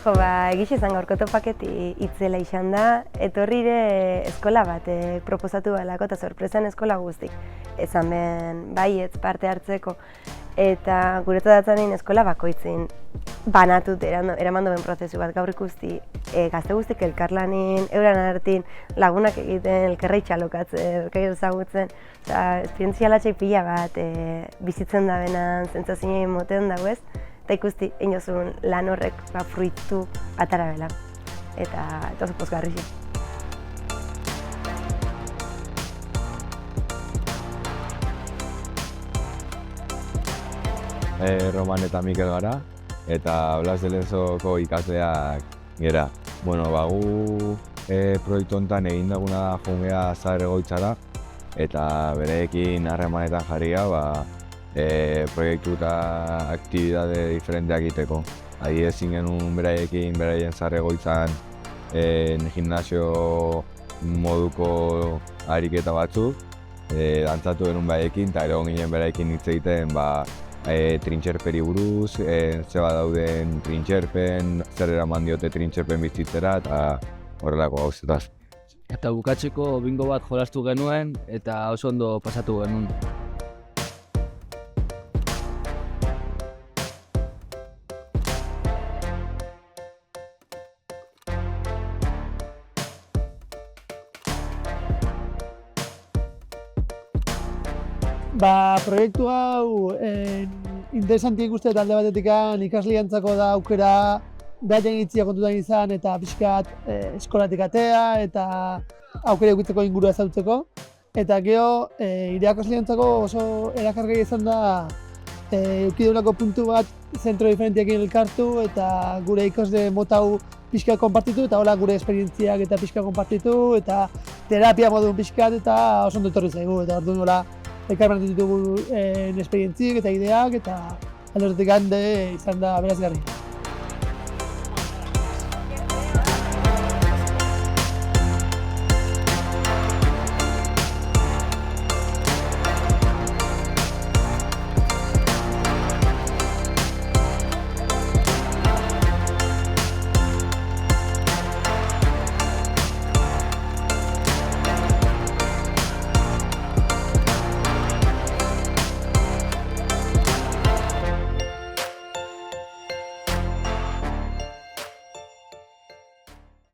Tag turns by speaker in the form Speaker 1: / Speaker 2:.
Speaker 1: Jo, egixe izan gaurko topaketi itzela izan da, etorrire eskola bat proposatu balako eta sorpresan eskola guztik. Ezan ben baietz parte hartzeko eta guretzat datzanein eskola bakoitzin banatut eraman duen prozesu bat gaur ikusti gazte guztik elkarlanin, euran hartin lagunak egiten, elkarra itxalokatzen, elkarra ezagutzen, esperientzialatxek pila bat bizitzen da benan, zentzazioa moten dago ez. Eta ikusti, inozun lan horrek fruitu atara bela. Eta oso pozgarri zi.
Speaker 2: Roman eta Mikel gara, eta Blas de Lezoko ikasleak gera. Bueno, gu proiektu honetan egin duguna da jungea Zahar egoitzara, eta bereekin harremanetan jarria, proiektu eta aktibidade diferenteak egiteko. Ezin genuen beraiekin, beraien Zahar egoitzan gimnasio moduko ariketa batzuk, dantzatu genuen beraiekin, eta egon ginen beraiekin hitz egiten trintxerperi buruz, zeba dauden trintxerpen, zer eraman diote trintxerpen bizitzera, eta horrelako gauzetaz.
Speaker 3: Eta bukatzeko bingo bat jolastu genuen, eta oso ondo pasatu genuen.
Speaker 4: Proiektu hau interesanti ikuste talde batetik ikaslientzako da aukera behaien itzia kontutan izan eta pixkat eskolatik atea eta aukera edukitzeko ingurua ezautzeko. Eta gero irakaslientzako oso erakargai izan da eukideunako puntu bat zentro diferentiekin elkartu eta gure ikasle mota hau pixka konpartitu eta hola gure esperientziak eta pixka konpartitu eta terapia modun pixkat eta oso ondo etorri zaigu eta orduan nola elkarban ditugu esperientziak eta ideak eta alde horretik hande izan da berazgarri.